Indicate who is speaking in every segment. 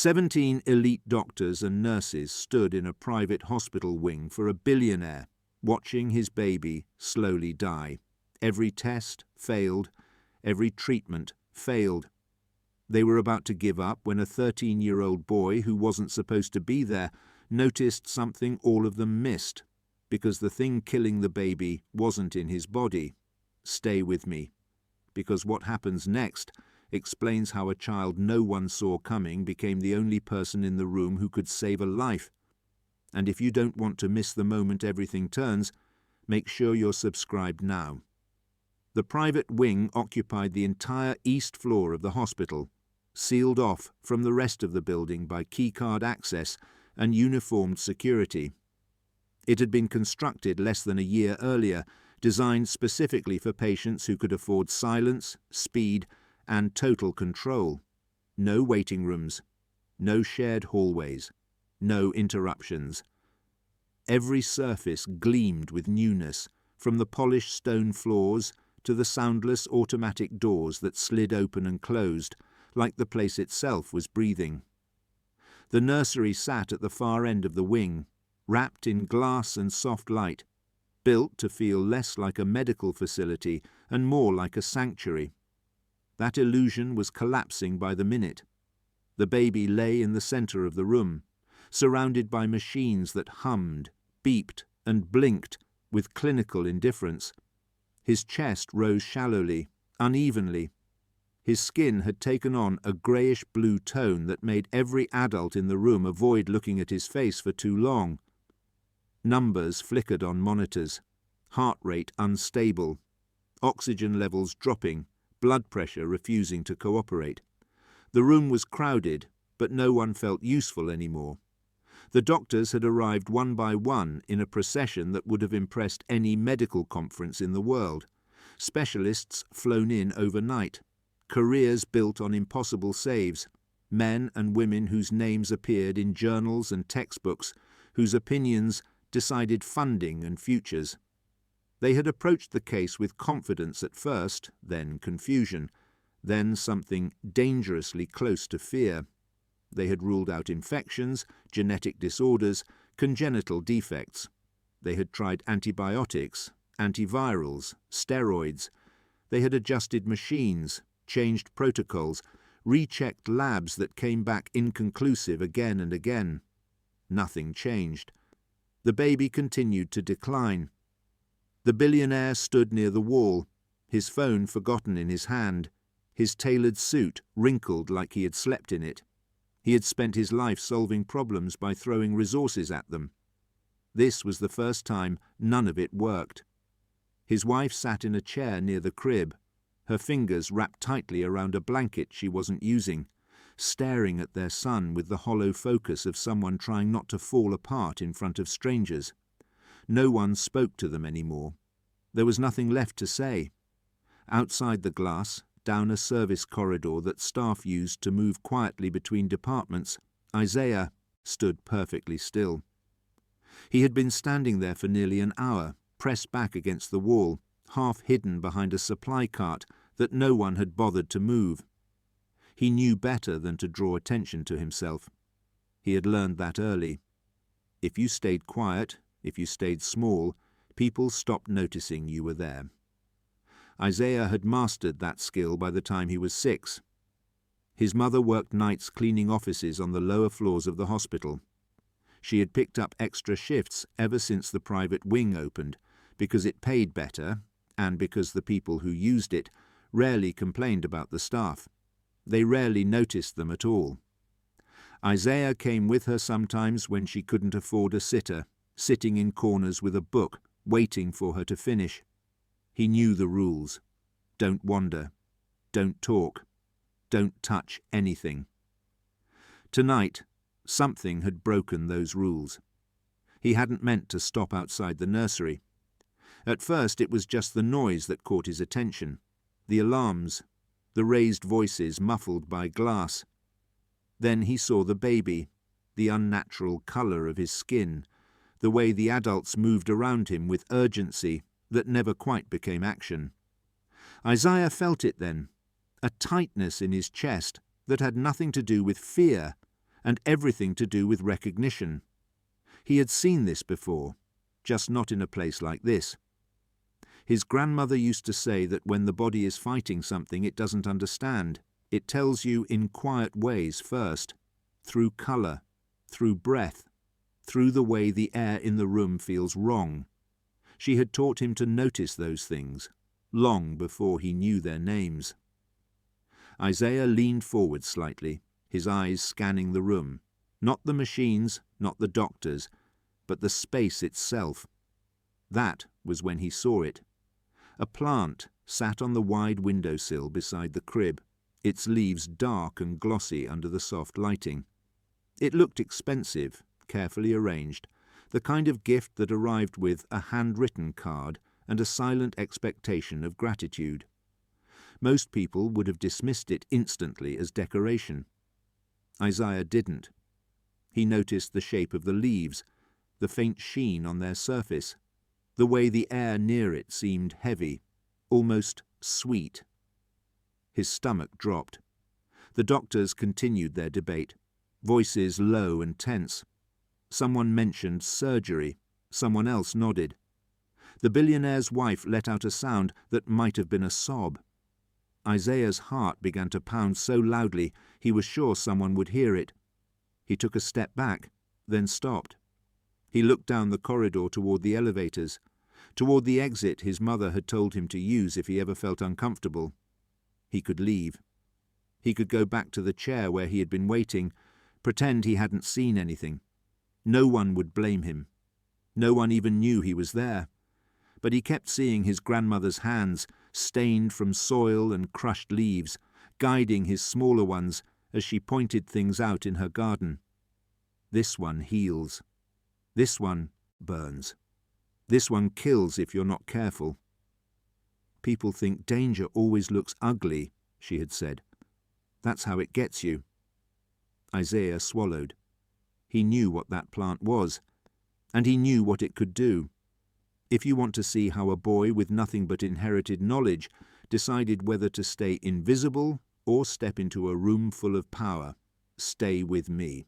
Speaker 1: 17 elite doctors and nurses stood in a private hospital wing for a billionaire, watching his baby slowly die. Every test failed, every treatment failed. They were about to give up when a 13-year-old boy who wasn't supposed to be there noticed something all of them missed, because the thing killing the baby wasn't in his body. Stay with me, because what happens next explains how a child no one saw coming became the only person in the room who could save a life. And if you don't want to miss the moment everything turns, make sure you're subscribed now. The private wing occupied the entire east floor of the hospital, sealed off from the rest of the building by keycard access and uniformed security. It had been constructed less than a year earlier, designed specifically for patients who could afford silence, speed, and total control. No waiting rooms, no shared hallways, no interruptions. Every surface gleamed with newness, from the polished stone floors to the soundless automatic doors that slid open and closed, like the place itself was breathing. The nursery sat at the far end of the wing, wrapped in glass and soft light, built to feel less like a medical facility and more like a sanctuary. That illusion was collapsing by the minute. The baby lay in the center of the room, surrounded by machines that hummed, beeped, and blinked with clinical indifference. His chest rose shallowly, unevenly. His skin had taken on a greyish-blue tone that made every adult in the room avoid looking at his face for too long. Numbers flickered on monitors, heart rate unstable, oxygen levels dropping, blood pressure refusing to cooperate. The room was crowded, but no one felt useful anymore. The doctors had arrived one by one in a procession that would have impressed any medical conference in the world. Specialists flown in overnight. Careers built on impossible saves. Men and women whose names appeared in journals and textbooks, whose opinions decided funding and futures. They had approached the case with confidence at first, then confusion, then something dangerously close to fear. They had ruled out infections, genetic disorders, congenital defects. They had tried antibiotics, antivirals, steroids. They had adjusted machines, changed protocols, rechecked labs that came back inconclusive again and again. Nothing changed. The baby continued to decline. The billionaire stood near the wall, his phone forgotten in his hand, his tailored suit wrinkled like he had slept in it. He had spent his life solving problems by throwing resources at them. This was the first time none of it worked. His wife sat in a chair near the crib, her fingers wrapped tightly around a blanket she wasn't using, staring at their son with the hollow focus of someone trying not to fall apart in front of strangers. No one spoke to them anymore. There was nothing left to say. Outside the glass, down a service corridor that staff used to move quietly between departments, Isaiah stood perfectly still. He had been standing there for nearly an hour, pressed back against the wall, half hidden behind a supply cart that no one had bothered to move. He knew better than to draw attention to himself. He had learned that early. If you stayed quiet, if you stayed small, people stopped noticing you were there. Isaiah had mastered that skill by the time he was 6. His mother worked nights cleaning offices on the lower floors of the hospital. She had picked up extra shifts ever since the private wing opened, because it paid better, and because the people who used it rarely complained about the staff. They rarely noticed them at all. Isaiah came with her sometimes when she couldn't afford a sitter, sitting in corners with a book, waiting for her to finish. He knew the rules. Don't wander. Don't talk. Don't touch anything. Tonight, something had broken those rules. He hadn't meant to stop outside the nursery. At first it was just the noise that caught his attention, the alarms, the raised voices muffled by glass. Then he saw the baby, the unnatural colour of his skin, the way the adults moved around him with urgency that never quite became action. Isaiah felt it then, a tightness in his chest that had nothing to do with fear, and everything to do with recognition. He had seen this before, just not in a place like this. His grandmother used to say that when the body is fighting something it doesn't understand, it tells you in quiet ways first, through colour, through breath, through the way the air in the room feels wrong. She had taught him to notice those things, long before he knew their names. Isaiah leaned forward slightly, his eyes scanning the room, not the machines, not the doctors, but the space itself. That was when he saw it. A plant sat on the wide windowsill beside the crib, its leaves dark and glossy under the soft lighting. It looked expensive, carefully arranged, the kind of gift that arrived with a handwritten card and a silent expectation of gratitude. Most people would have dismissed it instantly as decoration. Isaiah didn't. He noticed the shape of the leaves, the faint sheen on their surface, the way the air near it seemed heavy, almost sweet. His stomach dropped. The doctors continued their debate, voices low and tense. Someone mentioned surgery. Someone else nodded. The billionaire's wife let out a sound that might have been a sob. Isaiah's heart began to pound so loudly he was sure someone would hear it. He took a step back, then stopped. He looked down the corridor toward the elevators, toward the exit his mother had told him to use if he ever felt uncomfortable. He could leave. He could go back to the chair where he had been waiting, pretend he hadn't seen anything. No one would blame him. No one even knew he was there. But he kept seeing his grandmother's hands, stained from soil and crushed leaves, guiding his smaller ones as she pointed things out in her garden. This one heals. This one burns. This one kills if you're not careful. People think danger always looks ugly, she had said. That's how it gets you. Isaiah swallowed. He knew what that plant was, and he knew what it could do. If you want to see how a boy with nothing but inherited knowledge decided whether to stay invisible or step into a room full of power, stay with me.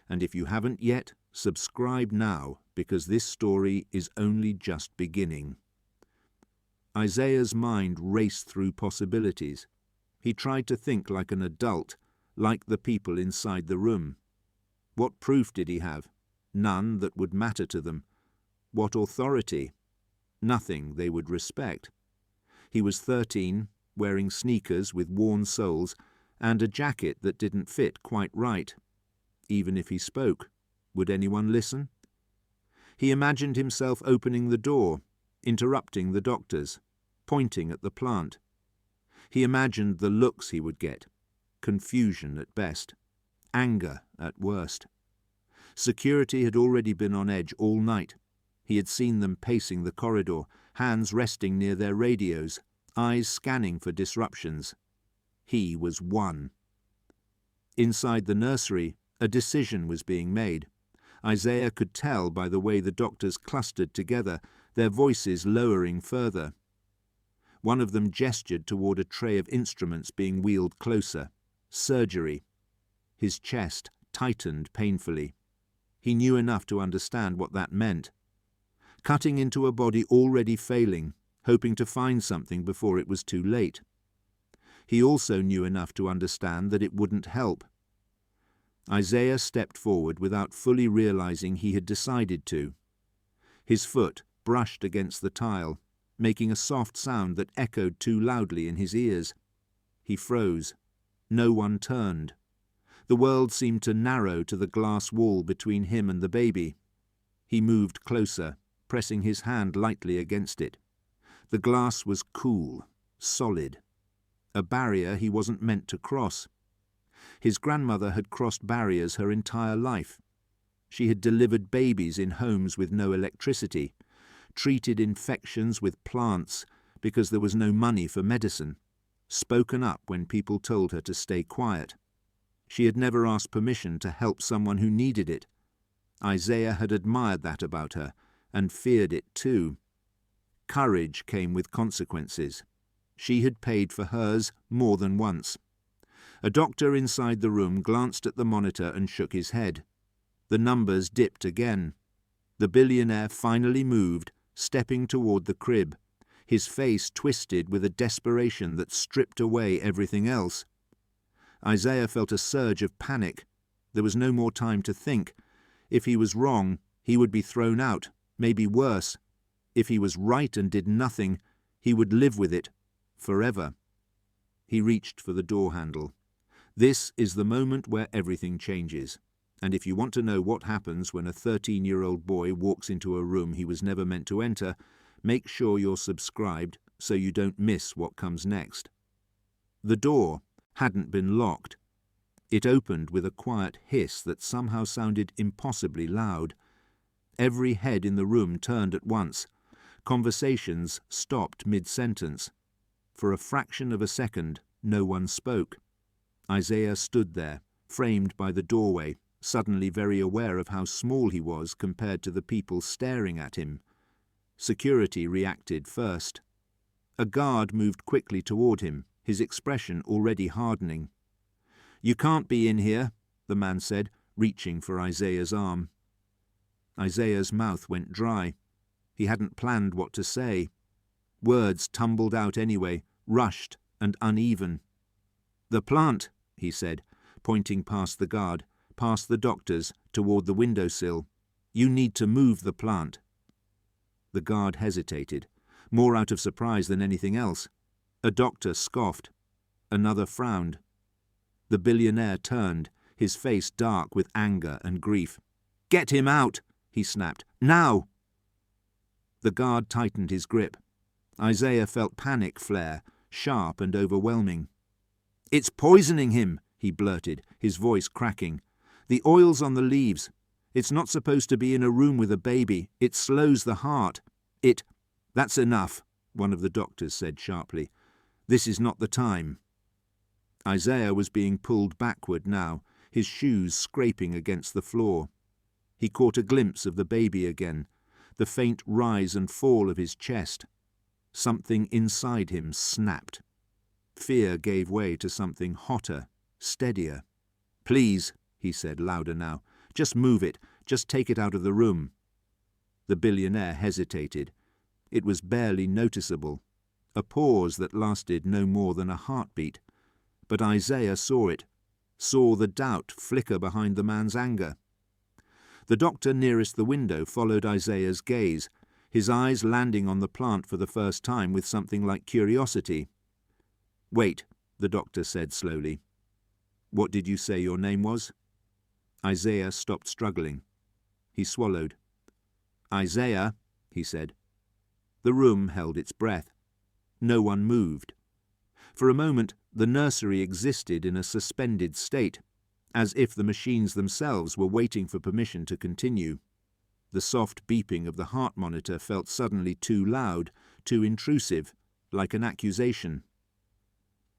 Speaker 1: And if you haven't yet, subscribe now, because this story is only just beginning. Isaiah's mind raced through possibilities. He tried to think like an adult, like the people inside the room. What proof did he have? None that would matter to them. What authority? Nothing they would respect. He was 13, wearing sneakers with worn soles and a jacket that didn't fit quite right. Even if he spoke, would anyone listen? He imagined himself opening the door, interrupting the doctors, pointing at the plant. He imagined the looks he would get, confusion at best, anger at worst. Security had already been on edge all night. He had seen them pacing the corridor, hands resting near their radios, eyes scanning for disruptions. He was one. Inside the nursery, a decision was being made. Isaiah could tell by the way the doctors clustered together, their voices lowering further. One of them gestured toward a tray of instruments being wheeled closer. Surgery. His chest tightened painfully. He knew enough to understand what that meant. Cutting into a body already failing, hoping to find something before it was too late. He also knew enough to understand that it wouldn't help. Isaiah stepped forward without fully realizing he had decided to. His foot brushed against the tile, making a soft sound that echoed too loudly in his ears. He froze. No one turned. The world seemed to narrow to the glass wall between him and the baby. He moved closer, pressing his hand lightly against it. The glass was cool, solid. A barrier he wasn't meant to cross. His grandmother had crossed barriers her entire life. She had delivered babies in homes with no electricity, treated infections with plants because there was no money for medicine, spoken up when people told her to stay quiet. She had never asked permission to help someone who needed it. Isaiah had admired that about her, and feared it too. Courage came with consequences. She had paid for hers more than once. A doctor inside the room glanced at the monitor and shook his head. The numbers dipped again. The billionaire finally moved, stepping toward the crib, his face twisted with a desperation that stripped away everything else. Isaiah felt a surge of panic. There was no more time to think. If he was wrong, he would be thrown out, maybe worse. If he was right and did nothing, he would live with it, forever. He reached for the door handle. This is the moment where everything changes. And if you want to know what happens when a 13-year-old boy walks into a room he was never meant to enter, make sure you're subscribed so you don't miss what comes next. The door hadn't been locked. It opened with a quiet hiss that somehow sounded impossibly loud. Every head in the room turned at once. Conversations stopped mid-sentence. For a fraction of a second, no one spoke. Isaiah stood there, framed by the doorway, suddenly very aware of how small he was compared to the people staring at him. Security reacted first. A guard moved quickly toward him, his expression already hardening. "You can't be in here," the man said, reaching for Isaiah's arm. Isaiah's mouth went dry. He hadn't planned what to say. Words tumbled out anyway, rushed and uneven. "The plant," he said, pointing past the guard, past the doctors, toward the windowsill. "You need to move the plant." The guard hesitated, more out of surprise than anything else. A doctor scoffed. Another frowned. The billionaire turned, his face dark with anger and grief. "Get him out!" he snapped. "Now!" The guard tightened his grip. Isaiah felt panic flare, sharp and overwhelming. "It's poisoning him," he blurted, his voice cracking. "The oil's on the leaves. It's not supposed to be in a room with a baby. It slows the heart. That's enough," one of the doctors said sharply. "This is not the time." Isaiah was being pulled backward now, his shoes scraping against the floor. He caught a glimpse of the baby again, the faint rise and fall of his chest. Something inside him snapped. Fear gave way to something hotter, steadier. "Please," he said louder now, "just move it, just take it out of the room." The billionaire hesitated. It was barely noticeable, a pause that lasted no more than a heartbeat. But Isaiah saw it, saw the doubt flicker behind the man's anger. The doctor nearest the window followed Isaiah's gaze, his eyes landing on the plant for the first time with something like curiosity. "Wait," the doctor said slowly. "What did you say your name was?" Isaiah stopped struggling. He swallowed. "Isaiah," he said. The room held its breath. No one moved. For a moment, the nursery existed in a suspended state, as if the machines themselves were waiting for permission to continue. The soft beeping of the heart monitor felt suddenly too loud, too intrusive, like an accusation.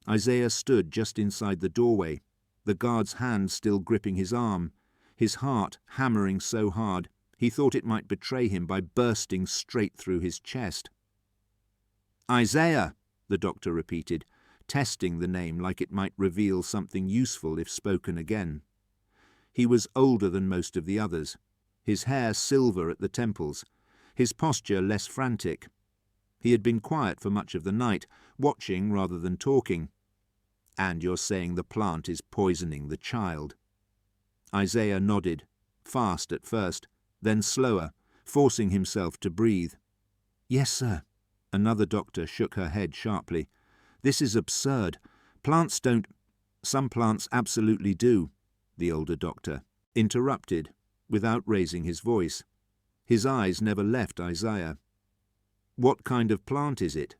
Speaker 1: Isaiah stood just inside the doorway, the guard's hand still gripping his arm, his heart hammering so hard he thought it might betray him by bursting straight through his chest. "Isaiah," the doctor repeated, testing the name like it might reveal something useful if spoken again. He was older than most of the others, his hair silver at the temples, his posture less frantic. He had been quiet for much of the night, watching rather than talking. "And you're saying the plant is poisoning the child?" Isaiah nodded, fast at first, then slower, forcing himself to breathe. "Yes, sir." Another doctor shook her head sharply. "This is absurd. Plants don't—" "Some plants absolutely do," the older doctor interrupted, without raising his voice. His eyes never left Isaiah. "What kind of plant is it?"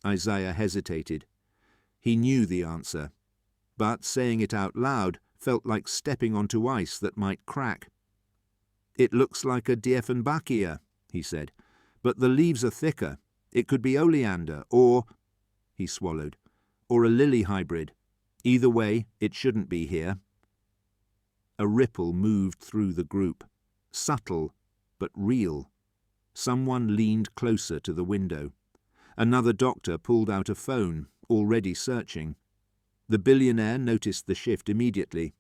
Speaker 1: Isaiah hesitated. He knew the answer, but saying it out loud felt like stepping onto ice that might crack. "It looks like a Dieffenbachia," he said, "but the leaves are thicker. It could be oleander or—" he swallowed, "or a lily hybrid. Either way, it shouldn't be here." A ripple moved through the group, subtle but real. Someone leaned closer to the window. Another doctor pulled out a phone, already searching. The billionaire noticed the shift immediately.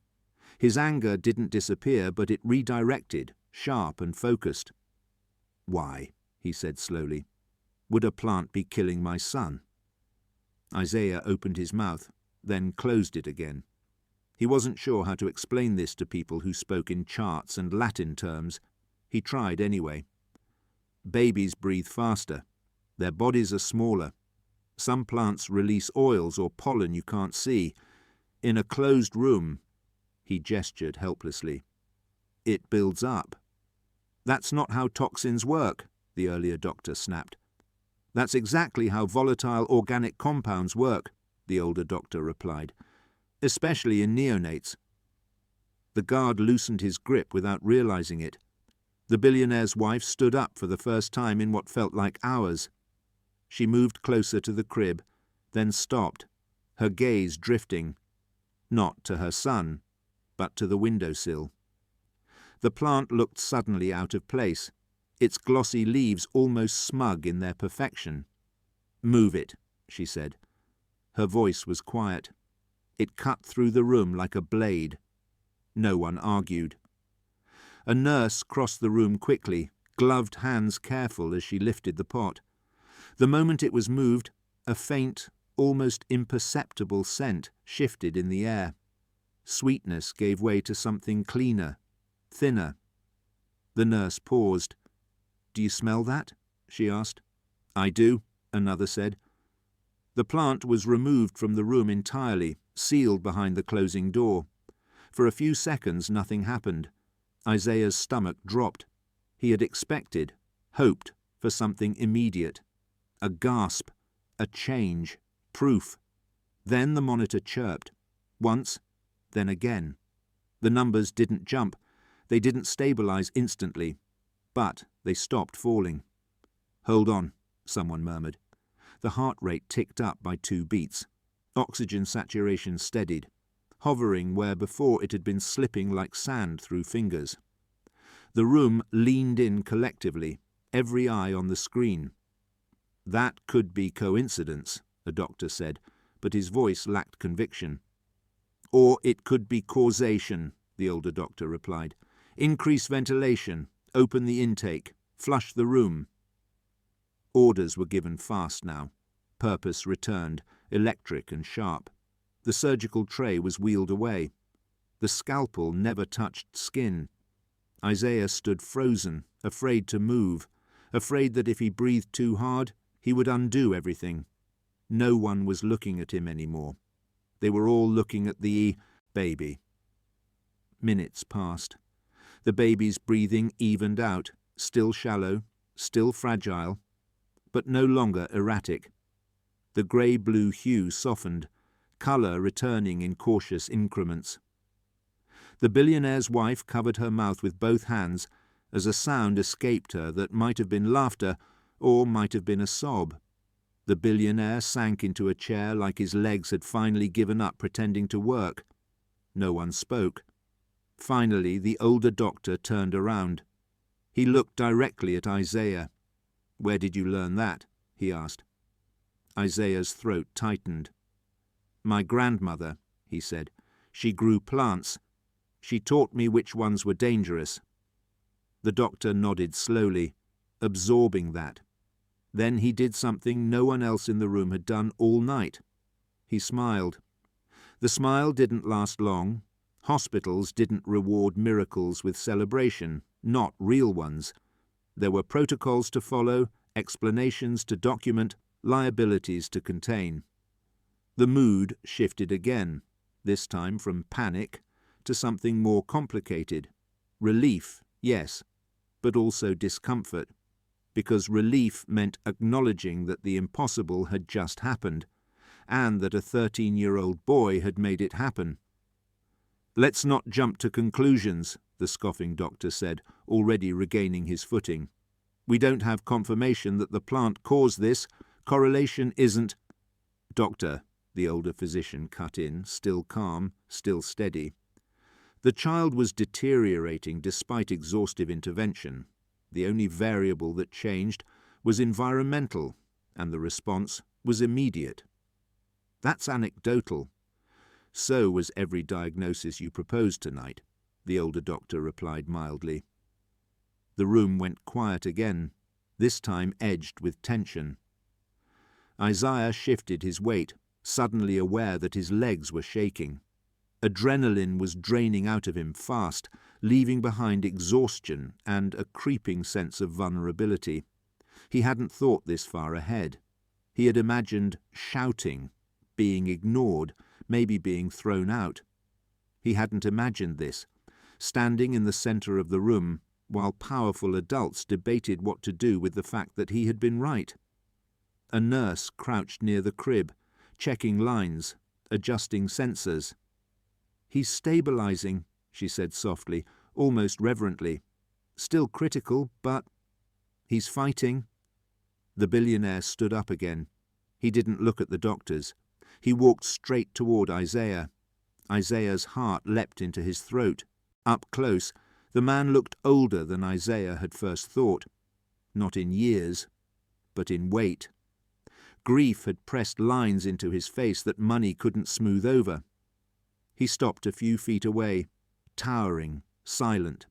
Speaker 1: His anger didn't disappear, but it redirected, sharp and focused. "Why," he said slowly, "would a plant be killing my son?" Isaiah opened his mouth, then closed it again. He wasn't sure how to explain this to people who spoke in charts and Latin terms. He tried anyway. Babies breathe faster. Their bodies are smaller. Some plants release oils or pollen you can't see. In a closed room, he gestured helplessly, it builds up. That's not how toxins work, the earlier doctor snapped. That's exactly how volatile organic compounds work, the older doctor replied, especially in neonates. The guard loosened his grip without realizing it. The billionaire's wife stood up for the first time in what felt like hours. She moved closer to the crib, then stopped, her gaze drifting, not to her son, but to the windowsill. The plant looked suddenly out of place, its glossy leaves almost smug in their perfection. "Move it," she said. Her voice was quiet. It cut through the room like a blade. No one argued. A nurse crossed the room quickly, gloved hands careful as she lifted the pot. The moment it was moved, a faint, almost imperceptible scent shifted in the air. Sweetness gave way to something cleaner, thinner. The nurse paused. "Do you smell that?" she asked. "I do," another said. The plant was removed from the room entirely, sealed behind the closing door. For a few seconds nothing happened. Isaiah's stomach dropped. He had expected, hoped for something immediate. A gasp, a change, proof. Then the monitor chirped. Once, then again. The numbers didn't jump. They didn't stabilize instantly. But they stopped falling. "Hold on," someone murmured. The heart rate ticked up by 2 beats. Oxygen saturation steadied, hovering where before it had been slipping like sand through fingers. The room leaned in collectively, every eye on the screen. "That could be coincidence," a doctor said, but his voice lacked conviction. "Or it could be causation," the older doctor replied. "Increase ventilation, open the intake, flush the room." Orders were given fast now. Purpose returned, electric and sharp. The surgical tray was wheeled away. The scalpel never touched skin. Isaiah stood frozen, afraid to move, afraid that if he breathed too hard, he would undo everything. No one was looking at him anymore. They were all looking at the baby. Minutes passed. The baby's breathing evened out, still shallow, still fragile, but no longer erratic. The grey-blue hue softened, colour returning in cautious increments. The billionaire's wife covered her mouth with both hands as a sound escaped her that might have been laughter or might have been a sob. The billionaire sank into a chair like his legs had finally given up pretending to work. No one spoke. Finally, the older doctor turned around. He looked directly at Isaiah. "Where did you learn that?" he asked. Isaiah's throat tightened. "My grandmother," he said. "She grew plants. She taught me which ones were dangerous." The doctor nodded slowly, absorbing that. Then he did something no one else in the room had done all night. He smiled. The smile didn't last long. Hospitals didn't reward miracles with celebration, not real ones. There were protocols to follow, explanations to document, liabilities to contain. The mood shifted again, this time from panic to something more complicated. Relief, yes, but also discomfort, because relief meant acknowledging that the impossible had just happened, and that a 13-year-old boy had made it happen. "Let's not jump to conclusions," the scoffing doctor said, already regaining his footing. "We don't have confirmation that the plant caused this. Correlation isn't—" "Doctor," the older physician cut in, still calm, still steady. The child was deteriorating despite exhaustive intervention. The only variable that changed was environmental, and the response was immediate. That's anecdotal. So was every diagnosis you proposed tonight, the older doctor replied mildly. The room went quiet again, this time edged with tension. Isaiah shifted his weight, suddenly aware that his legs were shaking. Adrenaline was draining out of him fast, leaving behind exhaustion and a creeping sense of vulnerability. He hadn't thought this far ahead. He had imagined shouting, being ignored, maybe being thrown out. He hadn't imagined this, standing in the centre of the room while powerful adults debated what to do with the fact that he had been right. A nurse crouched near the crib, checking lines, adjusting sensors. "He's stabilizing," she said softly, almost reverently. "Still critical, but he's fighting." The billionaire stood up again. He didn't look at the doctors. He walked straight toward Isaiah. Isaiah's heart leapt into his throat. Up close, the man looked older than Isaiah had first thought. Not in years, but in weight. Grief had pressed lines into his face that money couldn't smooth over. He stopped a few feet away, towering, silent.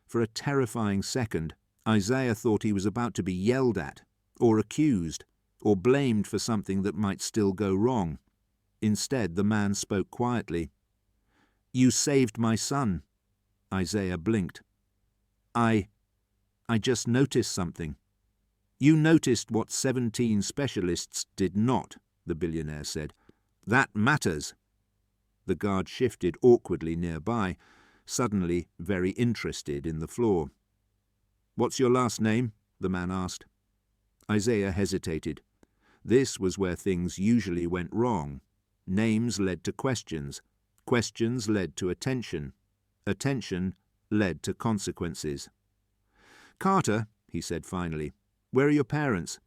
Speaker 1: For a terrifying second, Isaiah thought he was about to be yelled at, or accused, or blamed for something that might still go wrong. Instead, the man spoke quietly. "You saved my son." Isaiah blinked. I just noticed something." "You noticed what 17 specialists did not," the billionaire said. "That matters." The guard shifted awkwardly nearby, suddenly very interested in the floor. "What's your last name?" the man asked. Isaiah hesitated. This was where things usually went wrong. Names led to questions. Questions led to attention. Attention led to consequences. "Carter," he said finally. "Where are your parents?"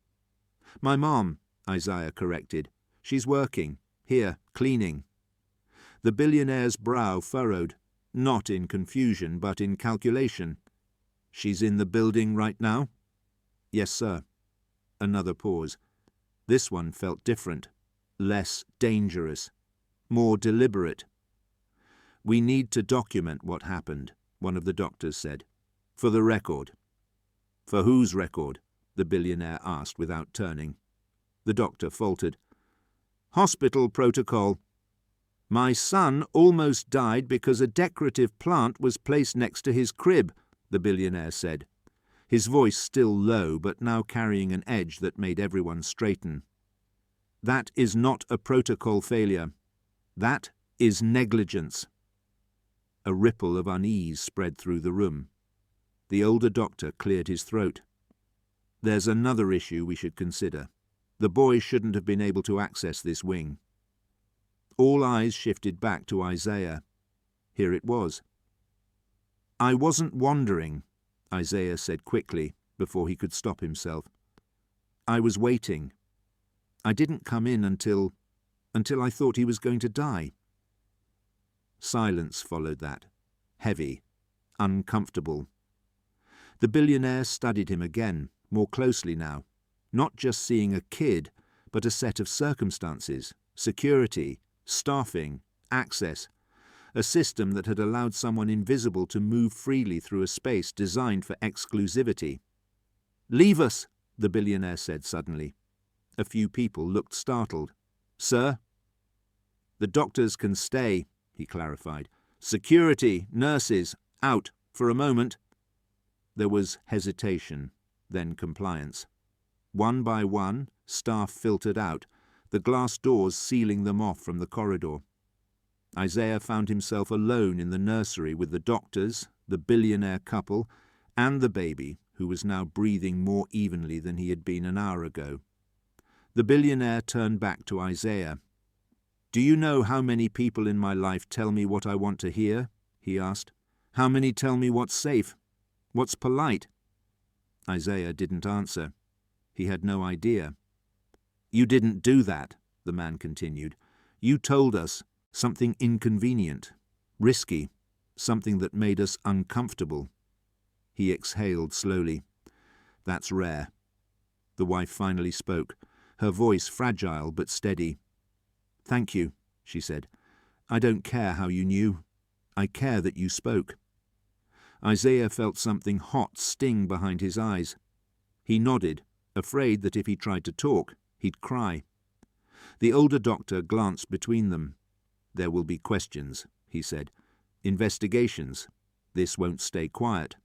Speaker 1: "My mom," Isaiah corrected. "She's working. Here, cleaning." The billionaire's brow furrowed, not in confusion but in calculation. "She's in the building right now?" "Yes, sir." Another pause. This one felt different, less dangerous, more deliberate. "We need to document what happened," one of the doctors said. "For the record." "For whose record?" the billionaire asked without turning. The doctor faltered. "Hospital protocol. My son almost died because a decorative plant was placed next to his crib," the billionaire said, his voice still low but now carrying an edge that made everyone straighten. "That is not a protocol failure. That is negligence." A ripple of unease spread through the room. The older doctor cleared his throat. "There's another issue we should consider. The boy shouldn't have been able to access this wing." All eyes shifted back to Isaiah. Here it was. "I wasn't wandering," Isaiah said quickly, before he could stop himself. "I was waiting. I didn't come in until I thought he was going to die." Silence followed that, heavy, uncomfortable. The billionaire studied him again, more closely now, not just seeing a kid, but a set of circumstances, security, staffing, access, a system that had allowed someone invisible to move freely through a space designed for exclusivity. "Leave us," the billionaire said suddenly. A few people looked startled. "Sir?" "The doctors can stay," he clarified. "Security, nurses, out, for a moment." There was hesitation, then compliance. One by one, staff filtered out, the glass doors sealing them off from the corridor. Isaiah found himself alone in the nursery with the doctors, the billionaire couple, and the baby, who was now breathing more evenly than he had been an hour ago. The billionaire turned back to Isaiah. "Do you know how many people in my life tell me what I want to hear?" he asked. "How many tell me what's safe? What's polite?" Isaiah didn't answer. He had no idea. "You didn't do that," the man continued. "You told us something inconvenient, risky, something that made us uncomfortable." He exhaled slowly. "That's rare." The wife finally spoke, her voice fragile but steady. "Thank you," she said. I don't care how you knew. I care that you spoke." Isaiah felt something hot sting behind his eyes. He nodded, afraid that if he tried to talk, he'd cry. The older doctor glanced between them. "There will be questions," he said. "Investigations. This won't stay quiet."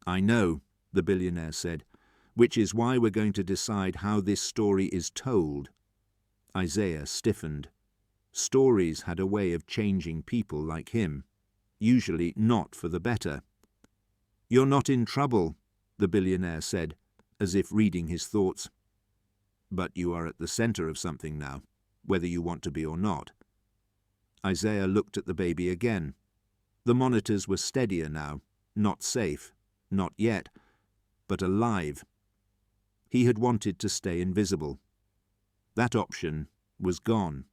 Speaker 1: "I know," the billionaire said, "which is why we're going to decide how this story is told." Isaiah stiffened. Stories had a way of changing people like him, usually not for the better. "You're not in trouble," the billionaire said, as if reading his thoughts. "But you are at the center of something now, whether you want to be or not." Isaiah looked at the baby again. The monitors were steadier now, not safe, not yet, but alive. He had wanted to stay invisible. That option was gone.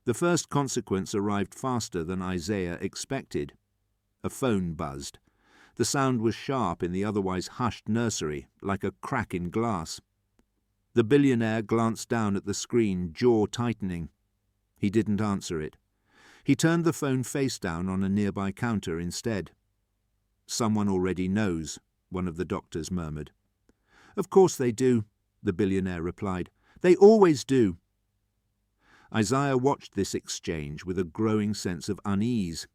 Speaker 1: The first consequence arrived faster than Isaiah expected. A phone buzzed. The sound was sharp in the otherwise hushed nursery, like a crack in glass. The billionaire glanced down at the screen, jaw tightening. He didn't answer it. He turned the phone face down on a nearby counter instead. "Someone already knows," one of the doctors murmured. "Of course they do," the billionaire replied. "They always do." Isaiah watched this exchange with a growing sense of unease.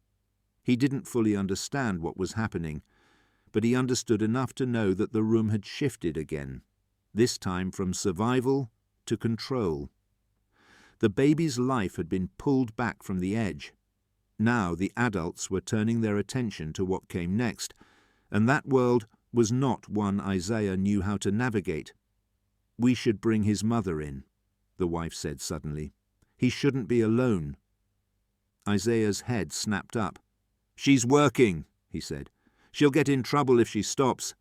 Speaker 1: He didn't fully understand what was happening, but he understood enough to know that the room had shifted again, this time from survival to control. The baby's life had been pulled back from the edge. Now the adults were turning their attention to what came next, and that world was not one Isaiah knew how to navigate. "We should bring his mother in," the wife said suddenly. "He shouldn't be alone." Isaiah's head snapped up. "She's working," he said. "She'll get in trouble if she stops."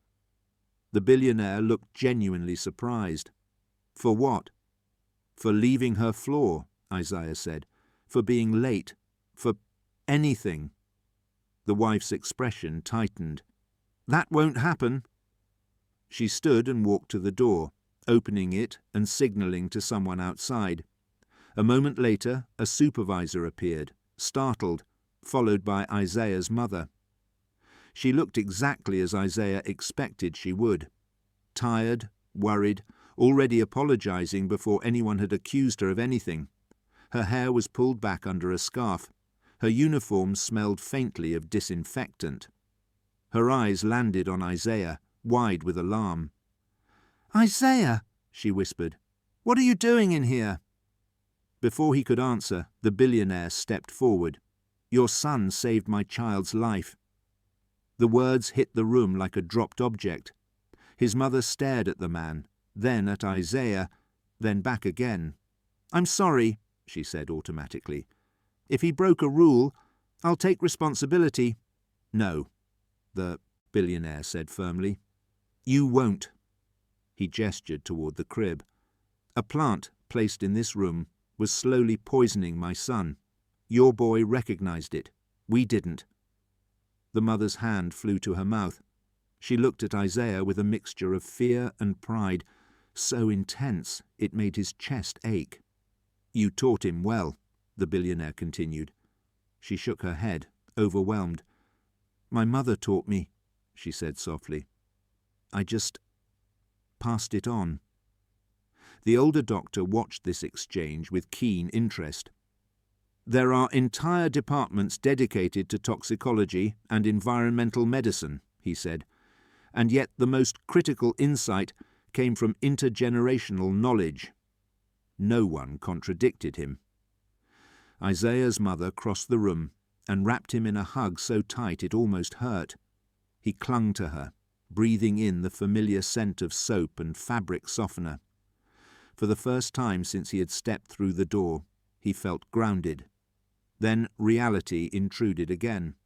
Speaker 1: The billionaire looked genuinely surprised. "For what?" "For leaving her floor," Isaiah said. "For being late. For anything." The wife's expression tightened. "That won't happen." She stood and walked to the door, opening it and signaling to someone outside. A moment later, a supervisor appeared, startled, followed by Isaiah's mother. She looked exactly as Isaiah expected she would. Tired, worried, already apologizing before anyone had accused her of anything. Her hair was pulled back under a scarf. Her uniform smelled faintly of disinfectant. Her eyes landed on Isaiah, wide with alarm. "Isaiah," she whispered, "what are you doing in here?" Before he could answer, the billionaire stepped forward. "Your son saved my child's life." The words hit the room like a dropped object. His mother stared at the man, then at Isaiah, then back again. "I'm sorry," she said automatically. "If he broke a rule, I'll take responsibility." "No," the billionaire said firmly. "You won't." He gestured toward the crib. "A plant placed in this room was slowly poisoning my son. Your boy recognized it. We didn't." The mother's hand flew to her mouth. She looked at Isaiah with a mixture of fear and pride, so intense it made his chest ache. "You taught him well," the billionaire continued. She shook her head, overwhelmed. "My mother taught me," she said softly. "I just passed it on." The older doctor watched this exchange with keen interest. "There are entire departments dedicated to toxicology and environmental medicine," he said, "and yet the most critical insight came from intergenerational knowledge." No one contradicted him. Isaiah's mother crossed the room and wrapped him in a hug so tight it almost hurt. He clung to her, breathing in the familiar scent of soap and fabric softener. For the first time since he had stepped through the door, he felt grounded. Then reality intruded again.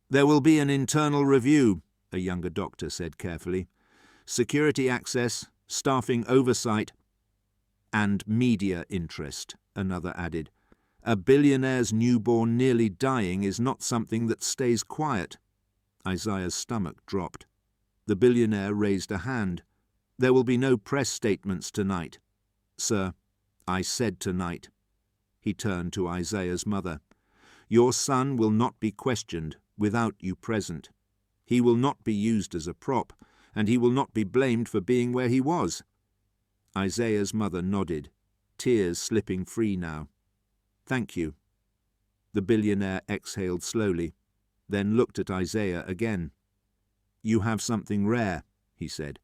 Speaker 1: "There will be an internal review," a younger doctor said carefully. "Security access, staffing oversight, and media interest," another added. "A billionaire's newborn nearly dying is not something that stays quiet." Isaiah's stomach dropped. The billionaire raised a hand. "There will be no press statements tonight." "Sir, I said tonight." He turned to Isaiah's mother. Your son will not be questioned without you present. He will not be used as a prop, and he will not be blamed for being where he was." Isaiah's mother nodded, tears slipping free now. "Thank you." The billionaire exhaled slowly, then looked at Isaiah again. "You have something rare," he said.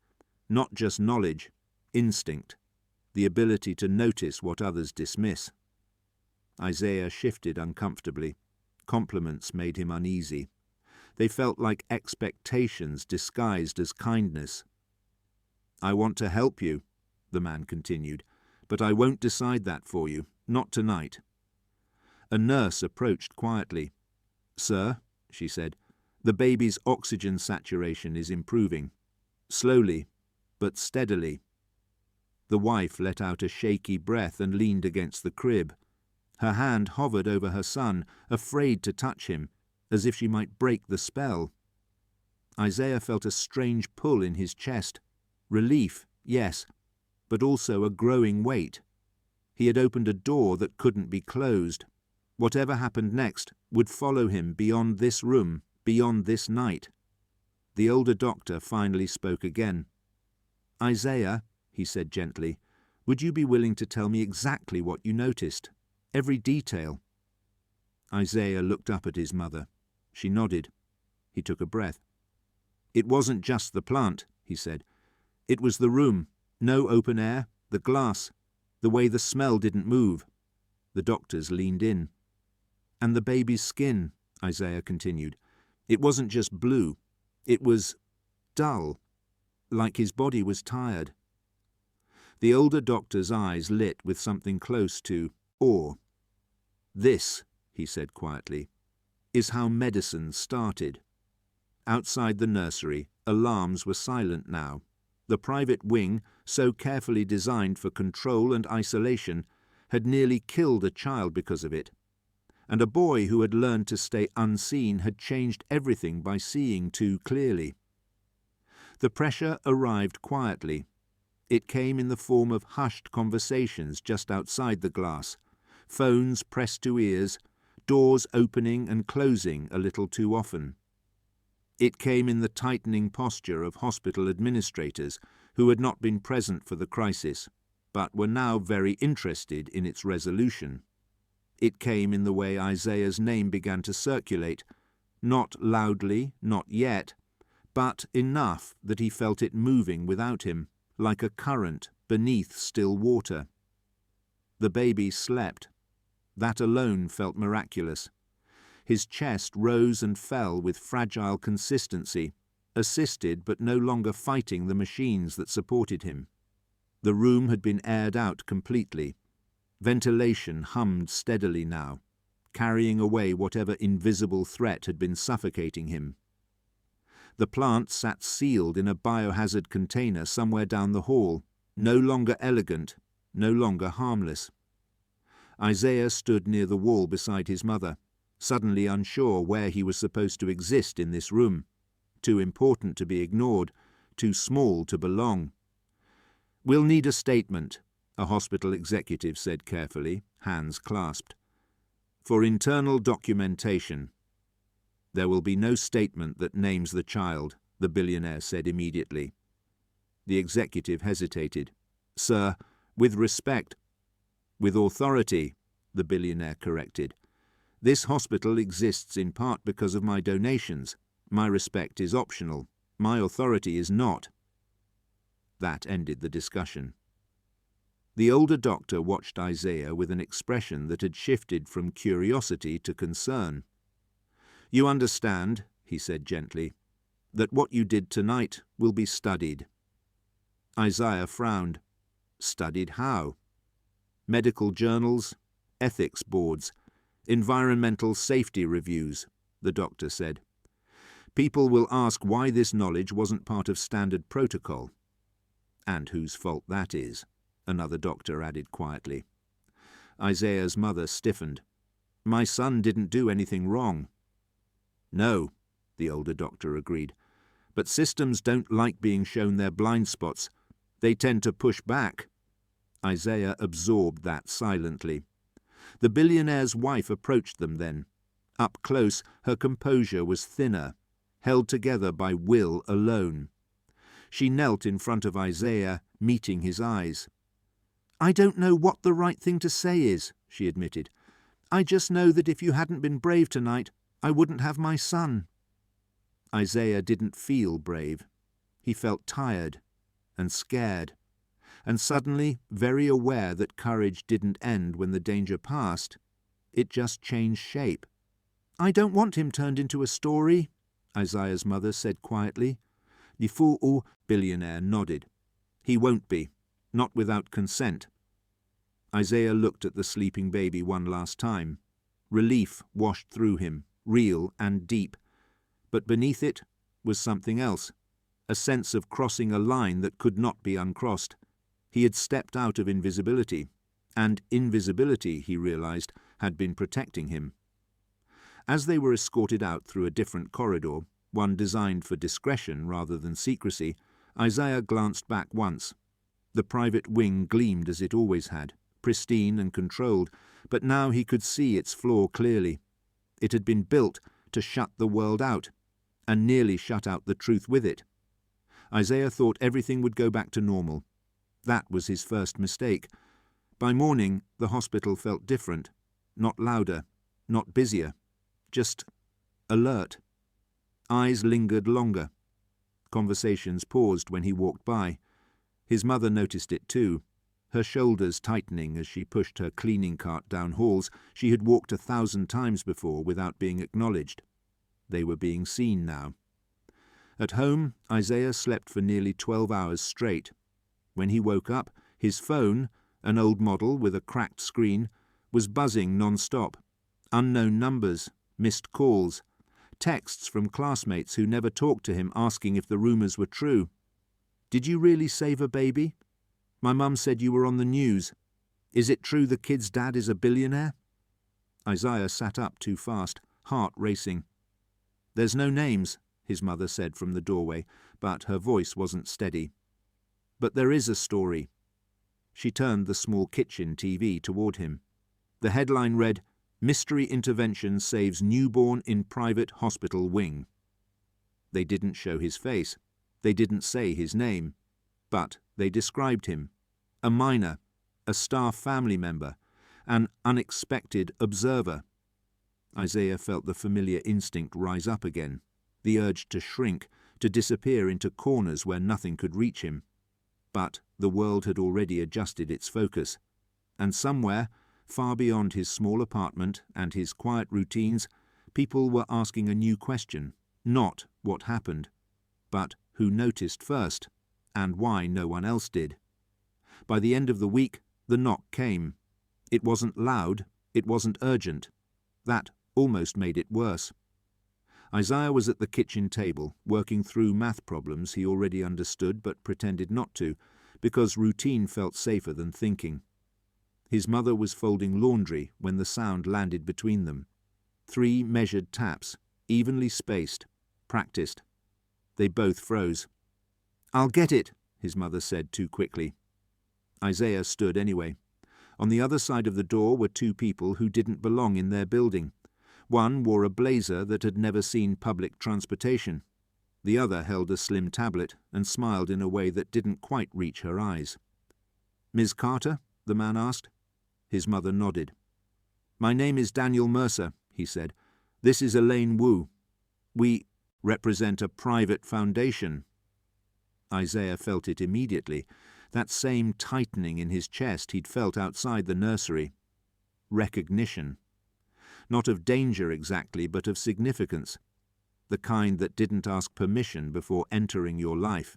Speaker 1: "Not just knowledge, instinct, the ability to notice what others dismiss." Isaiah shifted uncomfortably. Compliments made him uneasy. They felt like expectations disguised as kindness. "I want to help you," the man continued, "but I won't decide that for you, not tonight." A nurse approached quietly. "Sir," she said, "the baby's oxygen saturation is improving. Slowly, but steadily." The wife let out a shaky breath and leaned against the crib. Her hand hovered over her son, afraid to touch him, as if she might break the spell. Isaiah felt a strange pull in his chest. Relief, yes, but also a growing weight. He had opened a door that couldn't be closed. Whatever happened next would follow him beyond this room, beyond this night. The older doctor finally spoke again. "Isaiah," he said gently, "would you be willing to tell me exactly what you noticed? Every detail." Isaiah looked up at his mother. She nodded. He took a breath. "It wasn't just the plant," he said. "It was the room. No open air, the glass, the way the smell didn't move." The doctors leaned in. "And the baby's skin," Isaiah continued. "It wasn't just blue. It was dull, like his body was tired." The older doctor's eyes lit with something close to awe. "This," he said quietly, "is how medicine started." Outside the nursery, alarms were silent now. The private wing, so carefully designed for control and isolation, had nearly killed a child because of it. And a boy who had learned to stay unseen had changed everything by seeing too clearly. The pressure arrived quietly. It came in the form of hushed conversations just outside the glass, phones pressed to ears, doors opening and closing a little too often. It came in the tightening posture of hospital administrators who had not been present for the crisis, but were now very interested in its resolution. It came in the way Isaiah's name began to circulate, not loudly, not yet, but enough that he felt it moving without him, like a current beneath still water. The baby slept. That alone felt miraculous. His chest rose and fell with fragile consistency, assisted but no longer fighting the machines that supported him. The room had been aired out completely. Ventilation hummed steadily now, carrying away whatever invisible threat had been suffocating him. The plant sat sealed in a biohazard container somewhere down the hall, no longer elegant, no longer harmless. Isaiah stood near the wall beside his mother, suddenly unsure where he was supposed to exist in this room, too important to be ignored, too small to belong. "We'll need a statement," a hospital executive said carefully, hands clasped. "For internal documentation." "There will be no statement that names the child," the billionaire said immediately. The executive hesitated. "Sir, with respect—" "With authority," the billionaire corrected. "This hospital exists in part because of my donations. My respect is optional. My authority is not." That ended the discussion. The older doctor watched Isaiah with an expression that had shifted from curiosity to concern. "You understand," he said gently, "that what you did tonight will be studied." Isaiah frowned. "Studied how?" "Medical journals, ethics boards, environmental safety reviews," the doctor said. "People will ask why this knowledge wasn't part of standard protocol." "And whose fault that is," another doctor added quietly. Isaiah's mother stiffened. "My son didn't do anything wrong." "No," the older doctor agreed, "but systems don't like being shown their blind spots. They tend to push back." Isaiah absorbed that silently. The billionaire's wife approached them then, Up close, her composure was thinner, held together by will alone. She knelt in front of Isaiah, meeting his eyes. "I don't know what the right thing to say is," she admitted. "I just know that if you hadn't been brave tonight, I wouldn't have my son." Isaiah didn't feel brave. He felt tired and scared, and suddenly very aware that courage didn't end when the danger passed. It just changed shape. "I don't want him turned into a story," Isaiah's mother said quietly. The fool billionaire nodded. "He won't be, not without consent." Isaiah looked at the sleeping baby one last time. Relief washed through him, real and deep. But beneath it was something else, a sense of crossing a line that could not be uncrossed. He had stepped out of invisibility, and invisibility, he realized, had been protecting him. As they were escorted out through a different corridor, one designed for discretion rather than secrecy, Isaiah glanced back once. The private wing gleamed as it always had, pristine and controlled, but now he could see its flaw clearly. It had been built to shut the world out, and nearly shut out the truth with it. Isaiah thought everything would go back to normal. That was his first mistake. By morning, the hospital felt different, not louder, not busier, just alert. Eyes lingered longer. Conversations paused when he walked by. His mother noticed it too, her shoulders tightening as she pushed her cleaning cart down halls she had walked 1,000 times before without being acknowledged. They were being seen now. At home, Isaiah slept for nearly 12 hours straight. When he woke up, his phone, an old model with a cracked screen, was buzzing non-stop. Unknown numbers, missed calls, texts from classmates who never talked to him asking if the rumours were true. "Did you really save a baby? My mum said you were on the news. Is it true the kid's dad is a billionaire?" Isaiah sat up too fast, heart racing. "There's no names," his mother said from the doorway, but her voice wasn't steady. "But there is a story." She turned the small kitchen TV toward him. The headline read, "Mystery Intervention Saves Newborn in Private Hospital Wing." They didn't show his face. They didn't say his name. But they described him. A minor, a staff family member, an unexpected observer. Isaiah felt the familiar instinct rise up again, the urge to shrink, to disappear into corners where nothing could reach him. But the world had already adjusted its focus, and somewhere, far beyond his small apartment and his quiet routines, people were asking a new question, not what happened, but who noticed first, and why no one else did. By the end of the week, the knock came. It wasn't loud, it wasn't urgent. That almost made it worse. Isaiah was at the kitchen table, working through math problems he already understood but pretended not to, because routine felt safer than thinking. His mother was folding laundry when the sound landed between them. 3 measured taps, evenly spaced, practiced. They both froze. "I'll get it," his mother said too quickly. Isaiah stood anyway. On the other side of the door were 2 people who didn't belong in their building. One wore a blazer that had never seen public transportation. The other held a slim tablet and smiled in a way that didn't quite reach her eyes. "Ms. Carter?" the man asked. His mother nodded. "My name is Daniel Mercer," he said. "This is Elaine Wu. We represent a private foundation." Isaiah felt it immediately, that same tightening in his chest he'd felt outside the nursery. Recognition. Not of danger exactly, but of significance. The kind that didn't ask permission before entering your life.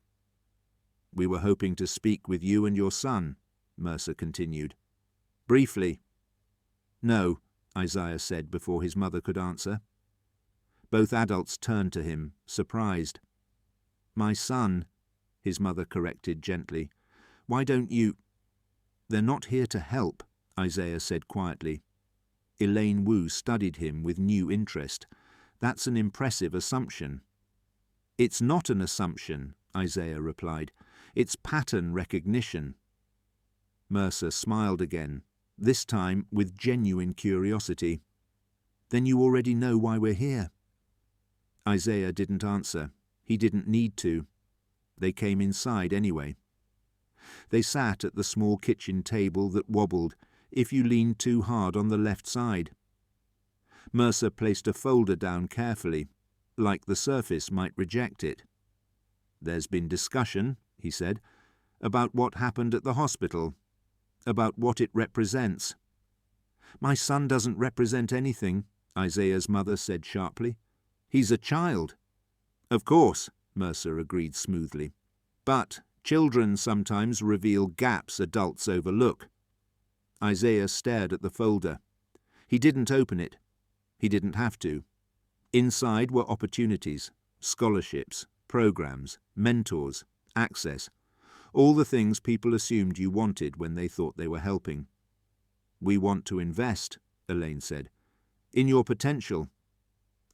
Speaker 1: "We were hoping to speak with you and your son," Mercer continued. "Briefly." "No," Isaiah said before his mother could answer. Both adults turned to him, surprised. "My son," his mother corrected gently. "Why don't you—" "They're not here to help," Isaiah said quietly. Elaine Wu studied him with new interest. "That's an impressive assumption." "It's not an assumption," Isaiah replied. "It's pattern recognition." Mercer smiled again, this time with genuine curiosity. Then you already know why we're here." Isaiah didn't answer. He didn't need to. They came inside anyway. They sat at the small kitchen table that wobbled if you leaned too hard on the left side. Mercer placed a folder down carefully, like the surface might reject it. "There's been discussion," he said, "about what happened at the hospital, about what it represents." "My son doesn't represent anything," Isaiah's mother said sharply. "He's a child." "Of course," Mercer agreed smoothly. "But children sometimes reveal gaps adults overlook." Isaiah stared at the folder. He didn't open it. He didn't have to. Inside were opportunities, scholarships, programs, mentors, access, all the things people assumed you wanted when they thought they were helping. "We want to invest," Elaine said, "in your potential."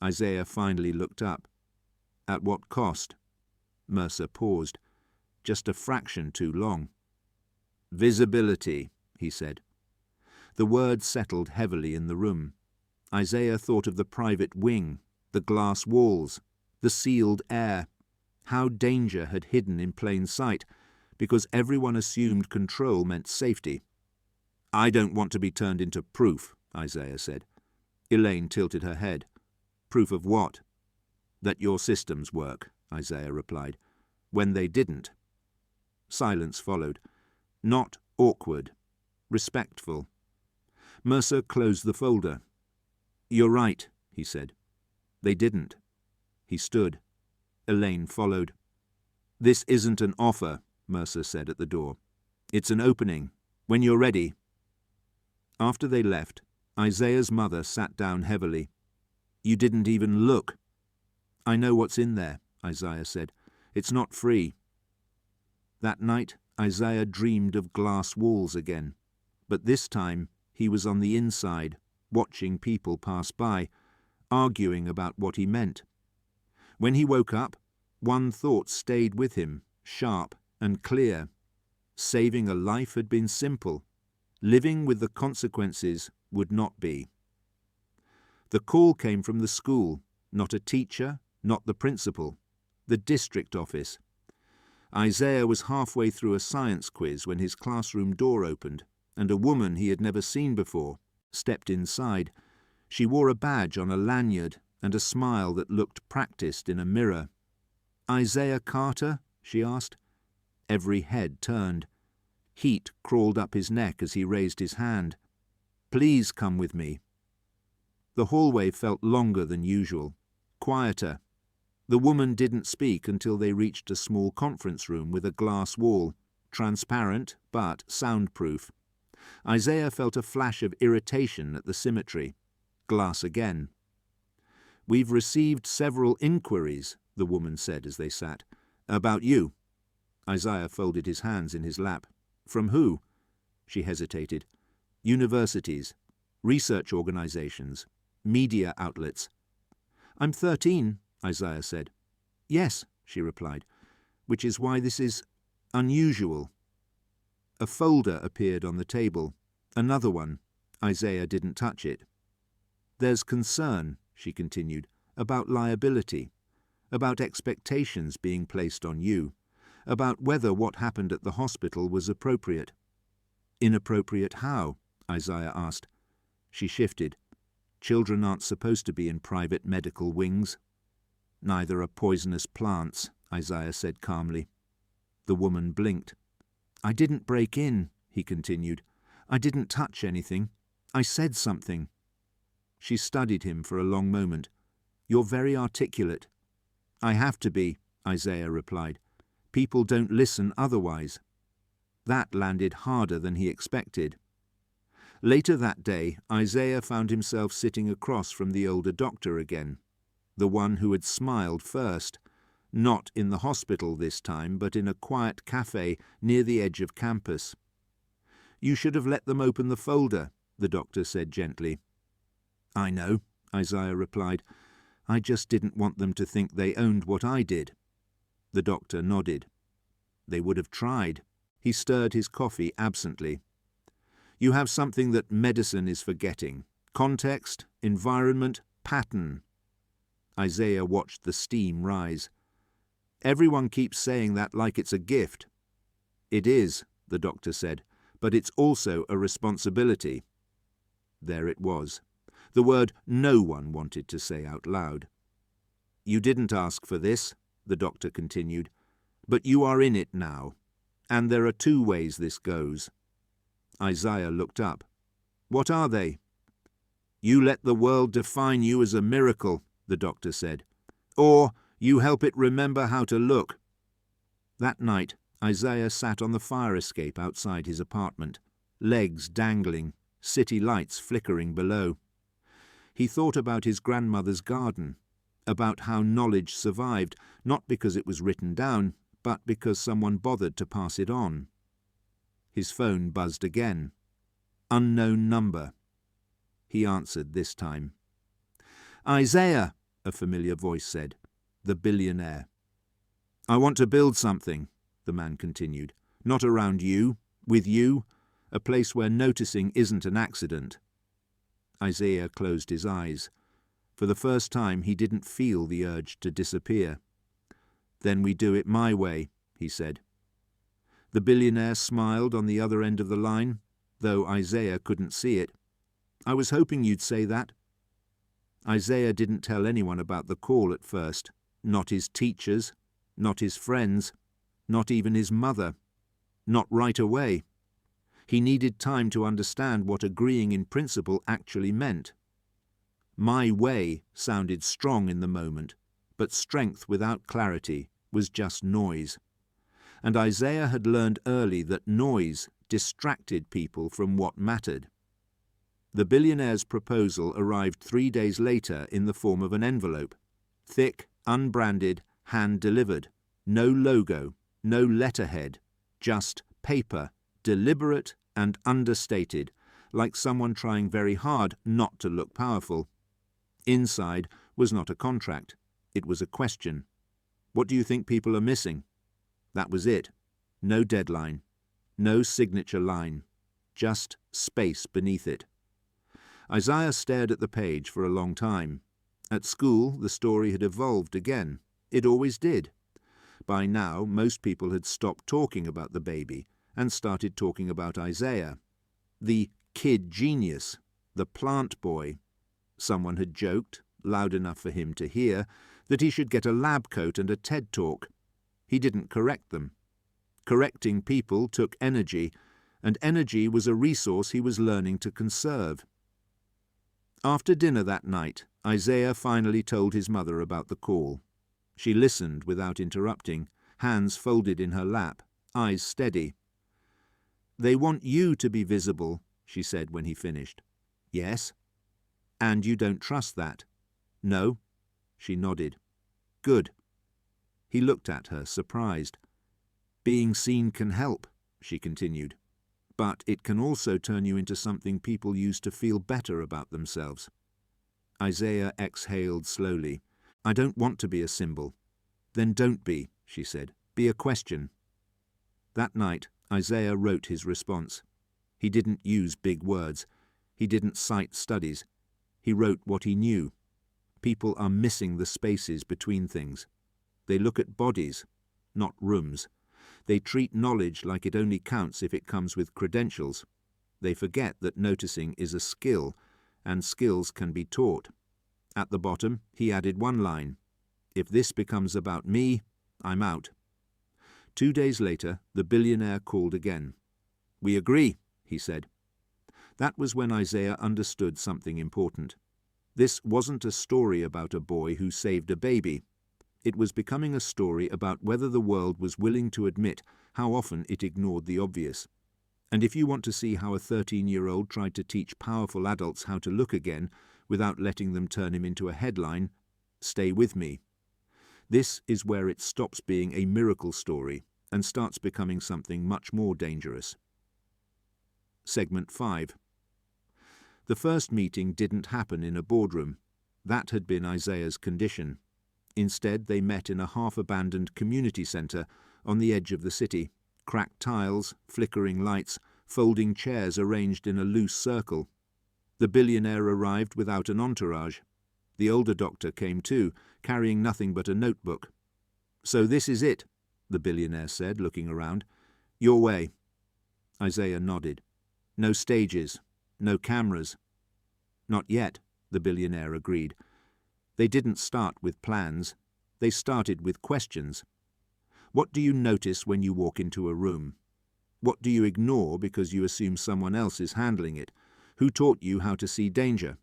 Speaker 1: Isaiah finally looked up. "At what cost?" Mercer paused, just a fraction too long. "Visibility," he said. The word settled heavily in the room. Isaiah thought of the private wing, the glass walls, the sealed air, how danger had hidden in plain sight, because everyone assumed control meant safety. "I don't want to be turned into proof," Isaiah said. Elaine tilted her head. "Proof of what?" "That your systems work," Isaiah replied, "when they didn't." Silence followed. Not awkward. Respectful. Mercer closed the folder. "You're right," he said. "They didn't." He stood. Elaine followed. "This isn't an offer," Mercer said at the door. "It's an opening. When you're ready." After they left, Isaiah's mother sat down heavily. "You didn't even look." "I know what's in there," Isaiah said. "It's not free." That night, Isaiah dreamed of glass walls again. But this time, he was on the inside, watching people pass by, arguing about what he meant. When he woke up, one thought stayed with him, sharp and clear. Saving a life had been simple. Living with the consequences would not be. The call came from the school, not a teacher, not the principal, the district office. Isaiah was halfway through a science quiz when his classroom door opened, and a woman he had never seen before stepped inside. She wore a badge on a lanyard and a smile that looked practiced in a mirror. "Isaiah Carter?" she asked. Every head turned. Heat crawled up his neck as he raised his hand. "Please come with me." The hallway felt longer than usual, quieter. The woman didn't speak until they reached a small conference room with a glass wall, transparent but soundproof. Isaiah felt a flash of irritation at the symmetry. Glass again. "We've received several inquiries," the woman said as they sat. "About you." Isaiah folded his hands in his lap. "From who?" She hesitated. "Universities, research organizations, media outlets." "I'm 13, Isaiah said. "Yes," she replied, "which is why this is unusual." A folder appeared on the table. Another one. Isaiah didn't touch it. "There's concern," she continued, "about liability, about expectations being placed on you, about whether what happened at the hospital was appropriate." "Inappropriate how?" Isaiah asked. She shifted. "Children aren't supposed to be in private medical wings." "Neither are poisonous plants," Isaiah said calmly. The woman blinked. "I didn't break in," he continued. "I didn't touch anything. I said something." She studied him for a long moment. "You're very articulate." "I have to be," Isaiah replied. "People don't listen otherwise." That landed harder than he expected. Later that day, Isaiah found himself sitting across from the older doctor again, the one who had smiled first, not in the hospital this time, but in a quiet cafe near the edge of campus. "You should have let them open the folder," the doctor said gently. "I know," Isaiah replied. "I just didn't want them to think they owned what I did." The doctor nodded. "They would have tried." He stirred his coffee absently. "You have something that medicine is forgetting, Context, environment, pattern. Isaiah watched the steam rise. Everyone keeps saying that like it's a gift. It is, the doctor said, but it's also a responsibility. There it was. The word no one wanted to say out loud. You didn't ask for this, the doctor continued, but you are in it now, and there are two ways this goes. Isaiah looked up. What are they? You let the world define you as a miracle, the doctor said, or you help it remember how to look. That night, Isaiah sat on the fire escape outside his apartment, legs dangling, city lights flickering below. He thought about his grandmother's garden, about how knowledge survived, not because it was written down, but because someone bothered to pass it on. His phone buzzed again. Unknown number. He answered this time. Isaiah, a familiar voice said. The billionaire. I want to build something, the man continued. Not around you, with you, a place where noticing isn't an accident. Isaiah closed his eyes. For the first time he didn't feel the urge to disappear. Then we do it my way, he said. The billionaire smiled on the other end of the line, though Isaiah couldn't see it. I was hoping you'd say that. Isaiah didn't tell anyone about the call at first. Not his teachers, not his friends, not even his mother. Not right away. He needed time to understand what agreeing in principle actually meant. My way sounded strong in the moment, but strength without clarity was just noise. And Isaiah had learned early that noise distracted people from what mattered. The billionaire's proposal arrived 3 days later in the form of an envelope. Thick, unbranded, hand-delivered. No logo, no letterhead, just paper, deliberate and understated, like someone trying very hard not to look powerful. Inside was not a contract. It was a question. What do you think people are missing? That was it. No deadline. No signature line. Just space beneath it. Isaiah stared at the page for a long time. At school, the story had evolved again. It always did. By now, most people had stopped talking about the baby and started talking about Isaiah. The kid genius, the plant boy. Someone had joked, loud enough for him to hear, that he should get a lab coat and a TED talk. He didn't correct them. Correcting people took energy, and energy was a resource he was learning to conserve. After dinner that night, Isaiah finally told his mother about the call. She listened without interrupting, hands folded in her lap, eyes steady. They want you to be visible, she said when he finished. Yes. And you don't trust that? No. She nodded. Good. He looked at her, surprised. Being seen can help, she continued. But it can also turn you into something people use to feel better about themselves. Isaiah exhaled slowly. I don't want to be a symbol. Then don't be, she said. Be a question. That night, Isaiah wrote his response. He didn't use big words. He didn't cite studies. He wrote what he knew. People are missing the spaces between things. They look at bodies, not rooms. They treat knowledge like it only counts if it comes with credentials. They forget that noticing is a skill, and skills can be taught. At the bottom, he added one line. If this becomes about me, I'm out. 2 days later, the billionaire called again. We agree, he said. That was when Isaiah understood something important. This wasn't a story about a boy who saved a baby. It was becoming a story about whether the world was willing to admit how often it ignored the obvious. And if you want to see how a 13-year-old tried to teach powerful adults how to look again without letting them turn him into a headline, stay with me. This is where it stops being a miracle story and starts becoming something much more dangerous. Segment 5. The first meeting didn't happen in a boardroom. That had been Isaiah's condition. Instead, they met in a half-abandoned community centre on the edge of the city. Cracked tiles, flickering lights, folding chairs arranged in a loose circle. The billionaire arrived without an entourage. The older doctor came too, carrying nothing but a notebook. "So this is it," the billionaire said, looking around. "Your way." Isaiah nodded. "No stages, no cameras." "Not yet," the billionaire agreed. "They didn't start with plans. They started with questions. What do you notice when you walk into a room? What do you ignore because you assume someone else is handling it? Who taught you how to see danger?"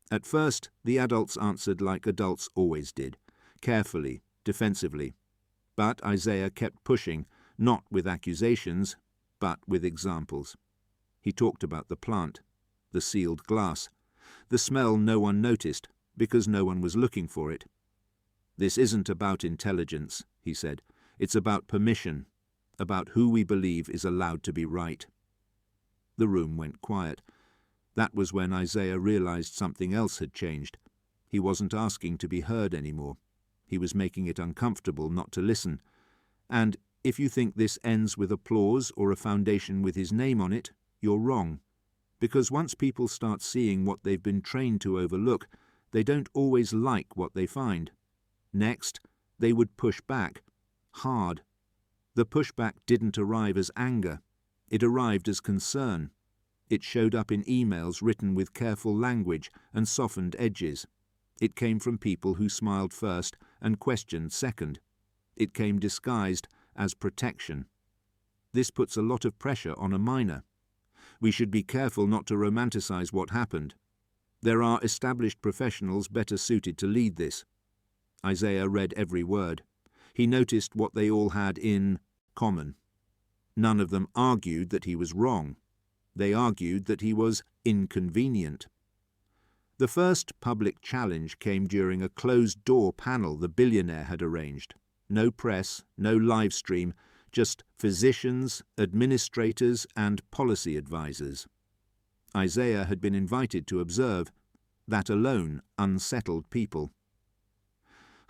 Speaker 1: At first, the adults answered like adults always did, carefully, defensively. But Isaiah kept pushing, not with accusations, but with examples. He talked about the plant, the sealed glass, the smell no one noticed because no one was looking for it. "This isn't about intelligence," he said. "It's about permission, about who we believe is allowed to be right." The room went quiet. That was when Isaiah realized something else had changed. He wasn't asking to be heard anymore. He was making it uncomfortable not to listen. And if you think this ends with applause or a foundation with his name on it, you're wrong. Because once people start seeing what they've been trained to overlook, they don't always like what they find. Next, they would push back, hard. The pushback didn't arrive as anger. It arrived as concern. It showed up in emails written with careful language and softened edges. It came from people who smiled first and questioned second. It came disguised as protection. This puts a lot of pressure on a minor. We should be careful not to romanticize what happened. There are established professionals better suited to lead this. Isaiah read every word. He noticed what they all had in common. None of them argued that he was wrong. They argued that he was inconvenient. The first public challenge came during a closed-door panel the billionaire had arranged. No press, no live stream, just physicians, administrators, and policy advisors. Isaiah had been invited to observe. That alone unsettled people.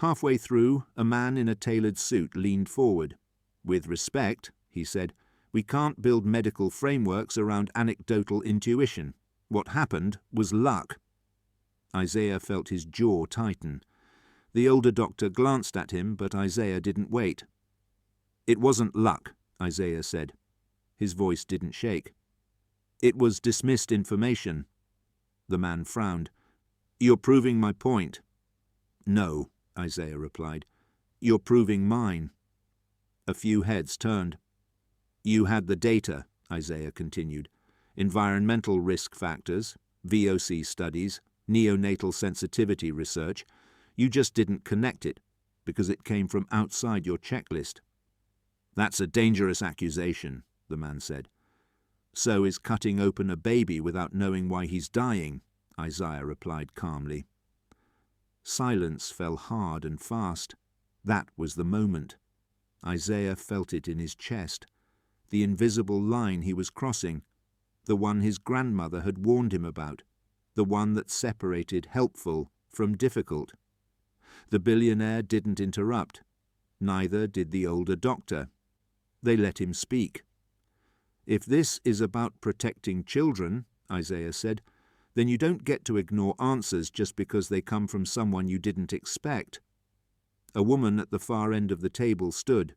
Speaker 1: Halfway through, a man in a tailored suit leaned forward. "With respect," he said, "we can't build medical frameworks around anecdotal intuition. What happened was luck." Isaiah felt his jaw tighten. The older doctor glanced at him, but Isaiah didn't wait. "It wasn't luck," Isaiah said. His voice didn't shake. "It was dismissed information." The man frowned. "You're proving my point." "No," Isaiah replied. "You're proving mine." A few heads turned. "You had the data," Isaiah continued. "Environmental risk factors, VOC studies, neonatal sensitivity research. You just didn't connect it, because it came from outside your checklist." "That's a dangerous accusation," the man said. "So is cutting open a baby without knowing why he's dying," Isaiah replied calmly. Silence fell hard and fast. That was the moment. Isaiah felt it in his chest. The invisible line he was crossing. The one his grandmother had warned him about. The one that separated helpful from difficult. The billionaire didn't interrupt. Neither did the older doctor. They let him speak. "If this is about protecting children," Isaiah said, "then you don't get to ignore answers just because they come from someone you didn't expect." A woman at the far end of the table stood.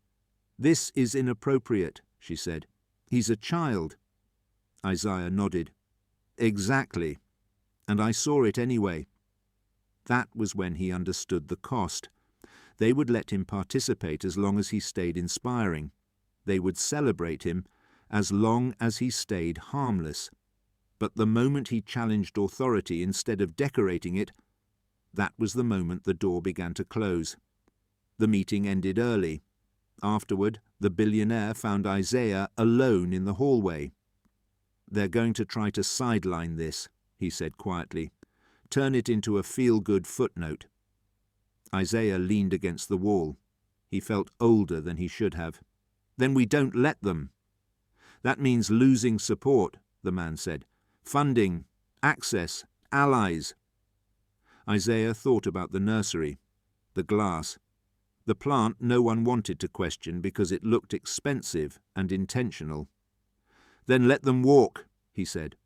Speaker 1: "This is inappropriate," she said. "He's a child." Isaiah nodded. "Exactly. And I saw it anyway." That was when he understood the cost. They would let him participate as long as he stayed inspiring. They would celebrate him as long as he stayed harmless. But the moment he challenged authority instead of decorating it, that was the moment the door began to close. The meeting ended early. Afterward, the billionaire found Isaiah alone in the hallway. "They're going to try to sideline this," he said quietly. "Turn it into a feel-good footnote." Isaiah leaned against the wall. He felt older than he should have. "Then we don't let them." "That means losing support," the man said. "Funding, access, allies." Isaiah thought about the nursery, the glass, the plant no one wanted to question because it looked expensive and intentional. "Then let them walk," he said.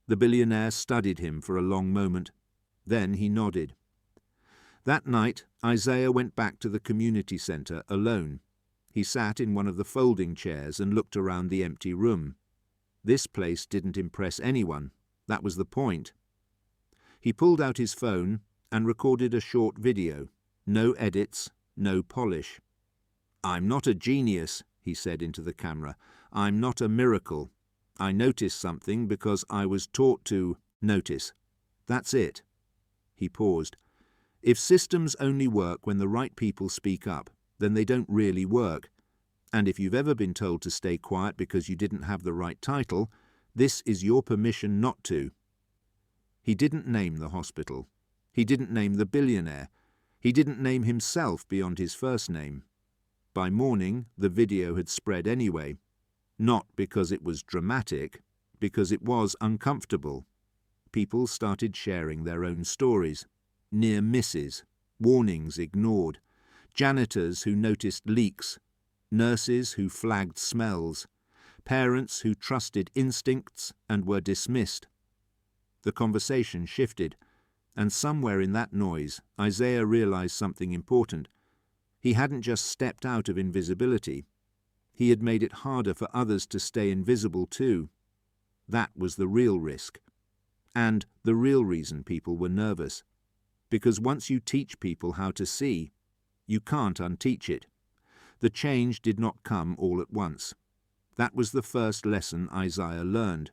Speaker 1: The billionaire studied him for a long moment. Then he nodded. That night, Isaiah went back to the community centre alone. He sat in one of the folding chairs and looked around the empty room. This place didn't impress anyone. That was the point. He pulled out his phone and recorded a short video. No edits, no polish. "I'm not a genius," he said into the camera. "I'm not a miracle. I noticed something because I was taught to notice. That's it." He paused. If systems only work when the right people speak up, then they don't really work. And if you've ever been told to stay quiet because you didn't have the right title, this is your permission not to. He didn't name the hospital. He didn't name the billionaire. He didn't name himself beyond his first name. By morning, the video had spread anyway. Not because it was dramatic, because it was uncomfortable. People started sharing their own stories. Near misses, warnings ignored, janitors who noticed leaks, nurses who flagged smells, parents who trusted instincts and were dismissed. The conversation shifted, and somewhere in that noise, Isaiah realized something important. He hadn't just stepped out of invisibility. He had made it harder for others to stay invisible too. That was the real risk. And the real reason people were nervous. Because once you teach people how to see, you can't unteach it. The change did not come all at once. That was the first lesson Isaiah learned.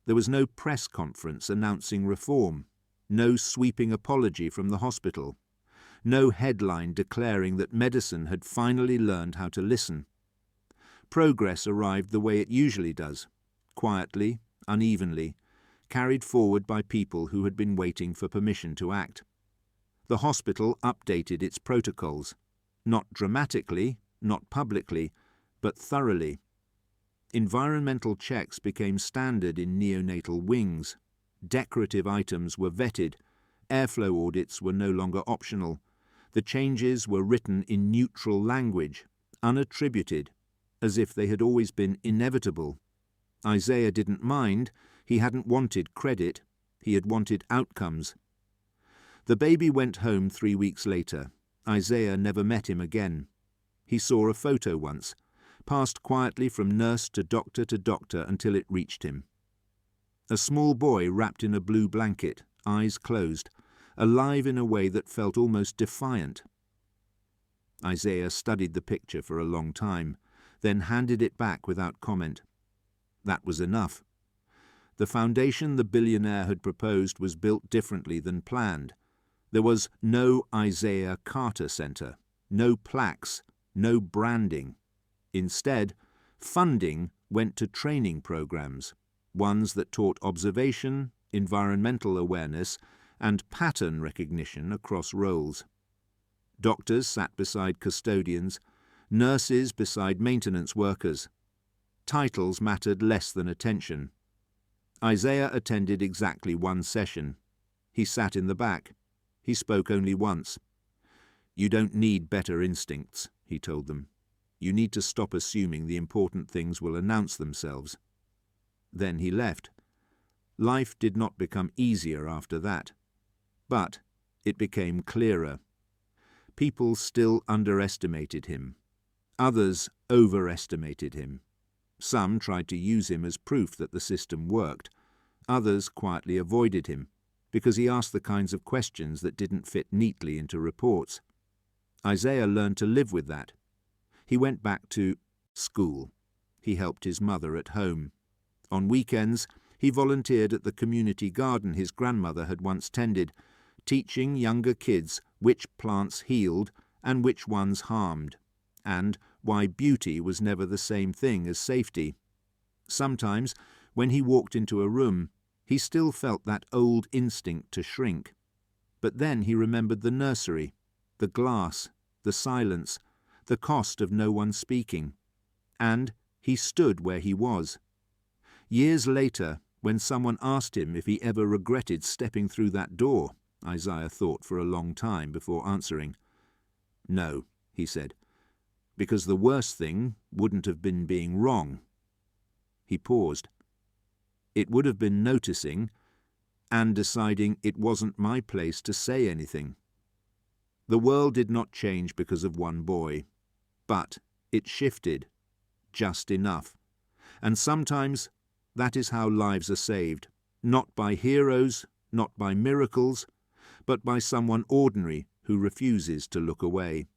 Speaker 1: There was no press conference announcing reform, no sweeping apology from the hospital, no headline declaring that medicine had finally learned how to listen. Progress arrived the way it usually does, quietly, unevenly, carried forward by people who had been waiting for permission to act. The hospital updated its protocols, not dramatically, not publicly, but thoroughly. Environmental checks became standard in neonatal wings. Decorative items were vetted. Airflow audits were no longer optional. The changes were written in neutral language, unattributed, as if they had always been inevitable. Isaiah didn't mind. He hadn't wanted credit. He had wanted outcomes. The baby went home 3 weeks later. Isaiah never met him again. He saw a photo once, passed quietly from nurse to doctor until it reached him. A small boy wrapped in a blue blanket, eyes closed, alive in a way that felt almost defiant. Isaiah studied the picture for a long time, then handed it back without comment. That was enough. The foundation the billionaire had proposed was built differently than planned. There was no Isaiah Carter Center, no plaques, no branding. Instead, funding went to training programs, ones that taught observation, environmental awareness, and pattern recognition across roles. Doctors sat beside custodians, nurses beside maintenance workers. Titles mattered less than attention. Isaiah attended exactly one session. He sat in the back. He spoke only once. "You don't need better instincts," he told them. "You need to stop assuming the important things will announce themselves." Then he left. Life did not become easier after that. But it became clearer. People still underestimated him. Others overestimated him. Some tried to use him as proof that the system worked. Others quietly avoided him, because he asked the kinds of questions that didn't fit neatly into reports. Isaiah learned to live with that. He went back to school. He helped his mother at home. On weekends, he volunteered at the community garden his grandmother had once tended, teaching younger kids which plants healed and which ones harmed, and why beauty was never the same thing as safety. Sometimes, when he walked into a room, he still felt that old instinct to shrink. But then he remembered the nursery, the glass, the silence, the cost of no one speaking. And he stood where he was. Years later, when someone asked him if he ever regretted stepping through that door, Isaiah thought for a long time before answering. "No," he said, "because the worst thing wouldn't have been being wrong." He paused. It would have been noticing and deciding it wasn't my place to say anything. The world did not change because of one boy, but it shifted, just enough. And sometimes that is how lives are saved, not by heroes, not by miracles, but by someone ordinary who refuses to look away.